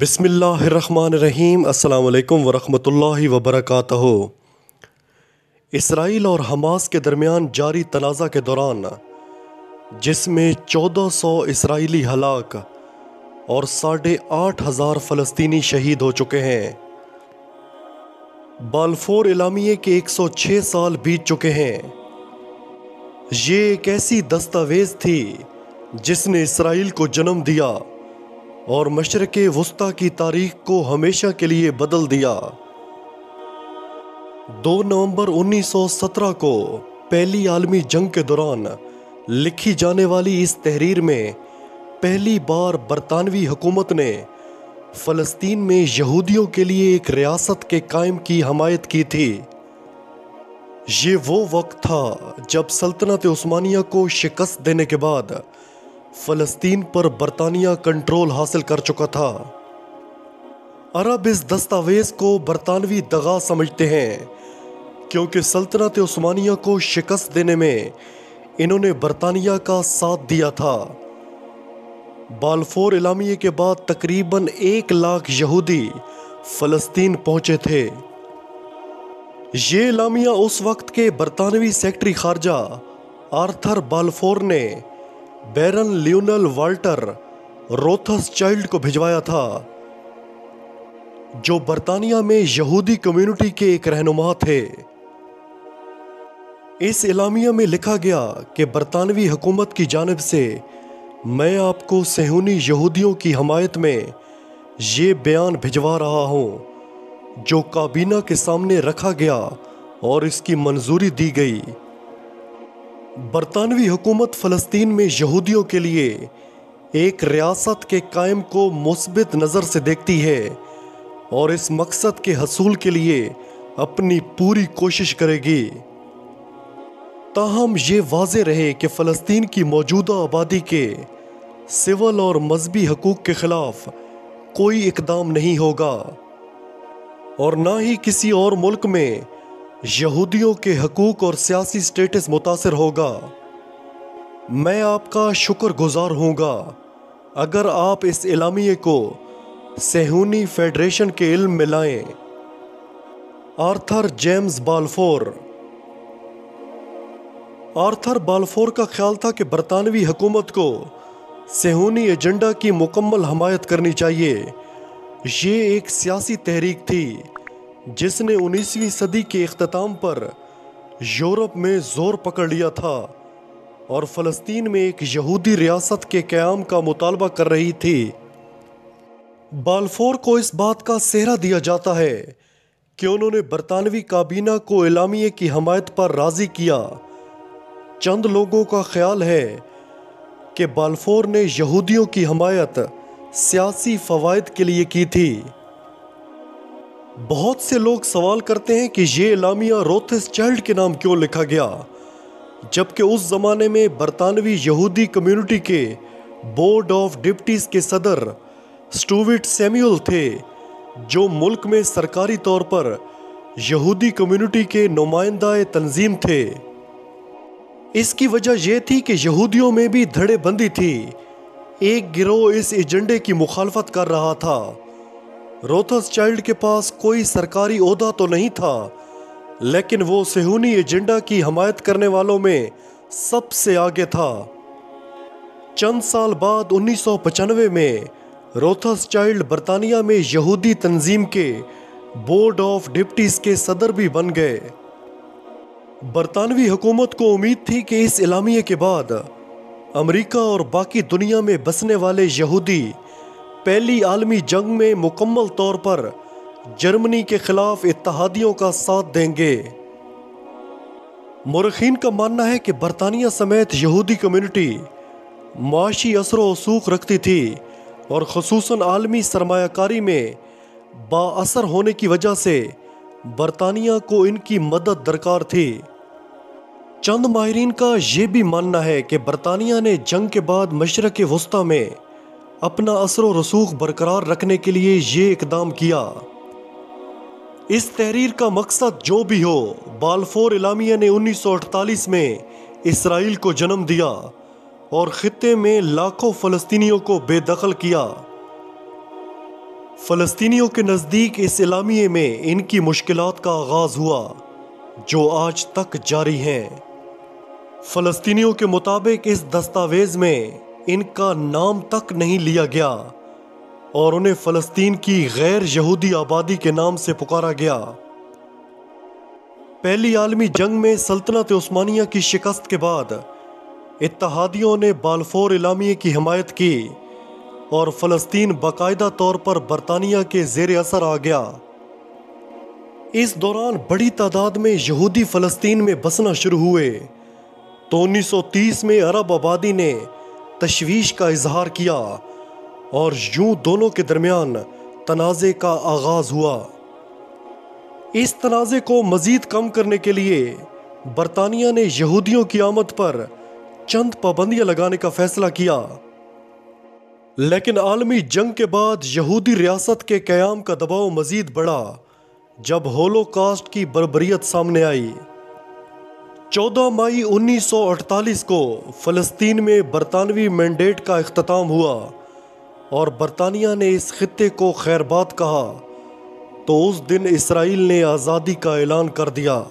بسم اللہ الرحمن الرحیم۔ السلام علیکم ورحمۃ اللہ وبرکاتہ۔ اسرائیل اور حماس کے درمیان جاری تنازع کے دوران جس میں 1400 اسرائیلی ہلاک اور 8,500 فلسطینی شہید ہو چکے ہیں۔ بالفور اعلامیے کے 106 سال بیت چکے ہیں۔ یہ ایک ایسی دستاویز تھی جس نے اسرائیل کو جنم دیا اور مشرق وسطیٰ کی تاریخ کو ہمیشہ کے لیے بدل دیا۔ 2 نومبر 1917 کو پہلی عالمی جنگ کے دوران لکھی جانے والی اس تحریر میں پہلی بار برطانوی حکومت نے فلسطین میں یہودیوں کے لیے ایک ریاست کے قائم کی حمایت کی تھی۔ یہ وہ وقت تھا جب سلطنت عثمانیہ کو شکست دینے کے بعد فلسطین پر برطانیہ کنٹرول حاصل کر چکا تھا۔ عرب اس دستاویز کو برطانوی دغا سمجھتے ہیں کیونکہ سلطنت عثمانیہ کو شکست دینے میں انہوں نے برطانیہ کا ساتھ دیا تھا۔ بالفور اعلامیے کے بعد تقریباً 1 لاکھ یہودی فلسطین پہنچے تھے۔ یہ اعلامیہ اس وقت کے برطانوی سیکرٹری خارجہ آرتھر بالفور نے بیرن لیونل والٹر روتھس چائلڈ کو بھجوایا تھا، جو برطانیہ میں یہودی کمیونٹی کے ایک رہنما تھے۔ اس اعلامیہ میں لکھا گیا کہ برطانوی حکومت کی جانب سے میں آپ کو صہیونی یہودیوں کی حمایت میں یہ بیان بھجوا رہا ہوں، جو کابینہ کے سامنے رکھا گیا اور اس کی منظوری دی گئی۔ برطانوی حکومت فلسطین میں یہودیوں کے لیے ایک ریاست کے قائم کو مثبت نظر سے دیکھتی ہے اور اس مقصد کے حصول کے لیے اپنی پوری کوشش کرے گی۔ تاہم یہ واضح رہے کہ فلسطین کی موجودہ آبادی کے سول اور مذہبی حقوق کے خلاف کوئی اقدام نہیں ہوگا اور نہ ہی کسی اور ملک میں یہودیوں کے حقوق اور سیاسی سٹیٹس متاثر ہوگا۔ میں آپ کا شکر گزار ہوں گا اگر آپ اس اعلامیے کو صہیونی فیڈریشن کے علم میں لائیں۔ Arthur James Balfour. Arthur Balfour کا خیال تھا کہ برطانوی حکومت کو صہیونی ایجنڈا کی مکمل حمایت کرنی چاہیے۔ یہ ایک سیاسی تحریک تھی جس نے 19ویں صدی کے اختتام پر یورپ میں زور پکڑ لیا تھا اور فلسطین میں ایک یہودی ریاست کے قیام کا مطالبہ کر رہی تھی۔ بالفور کو اس بات کا سہرا دیا جاتا ہے کہ انہوں نے برطانوی کابینہ کو اعلامیے کی حمایت پر راضی کیا۔ چند لوگوں کا خیال ہے کہ بالفور نے یہودیوں کی حمایت سیاسی فوائد کے لیے کی تھی۔ بہت سے لوگ سوال کرتے ہیں کہ یہ اعلامیہ روتھس چائلڈ کے نام کیوں لکھا گیا، جبکہ اس زمانے میں برطانوی یہودی کمیونٹی کے بورڈ آف ڈپٹیز کے صدر سٹوارٹ سیموئل تھے، جو ملک میں سرکاری طور پر یہودی کمیونٹی کے نمائندہ تنظیم تھے۔ اس کی وجہ یہ تھی کہ یہودیوں میں بھی دھڑے بندی تھی۔ ایک گروہ اس ایجنڈے کی مخالفت کر رہا تھا۔ روتھس چائلڈ کے پاس کوئی سرکاری عہدہ تو نہیں تھا، لیکن وہ صہیونی ایجنڈا کی حمایت کرنے والوں میں سب سے آگے تھا۔ چند سال بعد 1995 میں روتھس چائلڈ برطانیہ میں یہودی تنظیم کے بورڈ آف ڈپٹیز کے صدر بھی بن گئے۔ برطانوی حکومت کو امید تھی کہ اس اعلامیے کے بعد امریکہ اور باقی دنیا میں بسنے والے یہودی پہلی عالمی جنگ میں مکمل طور پر جرمنی کے خلاف اتحادیوں کا ساتھ دیں گے۔ مورخین کا ماننا ہے کہ برطانیہ سمیت یہودی کمیونٹی معاشی اثر و رسوخ رکھتی تھی اور خصوصاً عالمی سرمایہ کاری میں بااثر ہونے کی وجہ سے برطانیہ کو ان کی مدد درکار تھی۔ چند ماہرین کا یہ بھی ماننا ہے کہ برطانیہ نے جنگ کے بعد مشرق وسطیٰ میں اپنا اثر و رسوخ برقرار رکھنے کے لیے یہ اقدام کیا۔ اس تحریر کا مقصد جو بھی ہو، بالفور اعلامیہ نے 1948 میں اسرائیل کو جنم دیا اور خطے میں لاکھوں فلسطینیوں کو بے دخل کیا۔ فلسطینیوں کے نزدیک اس اعلامیے میں ان کی مشکلات کا آغاز ہوا جو آج تک جاری ہیں۔ فلسطینیوں کے مطابق اس دستاویز میں ان کا نام تک نہیں لیا گیا اور انہیں فلسطین کی غیر یہودی آبادی کے نام سے پکارا گیا۔ پہلی عالمی جنگ میں سلطنت عثمانیہ کی شکست کے بعد اتحادیوں نے بالفور اعلامیے کی حمایت کی اور فلسطین باقاعدہ طور پر برطانیہ کے زیر اثر آ گیا۔ اس دوران بڑی تعداد میں یہودی فلسطین میں بسنا شروع ہوئے تو 1930 میں عرب آبادی نے تشویش کا اظہار کیا اور یوں دونوں کے درمیان تنازع کا آغاز ہوا۔ اس تنازع کو مزید کم کرنے کے لیے برطانیہ نے یہودیوں کی آمد پر چند پابندیاں لگانے کا فیصلہ کیا، لیکن عالمی جنگ کے بعد یہودی ریاست کے قیام کا دباؤ مزید بڑھا جب ہولوکاسٹ کی بربریت سامنے آئی۔ 14 مئی 1948 کو فلسطین میں برطانوی مینڈیٹ کا اختتام ہوا اور برطانیہ نے اس خطے کو خیرباد کہا تو اس دن اسرائیل نے آزادی کا اعلان کر دیا۔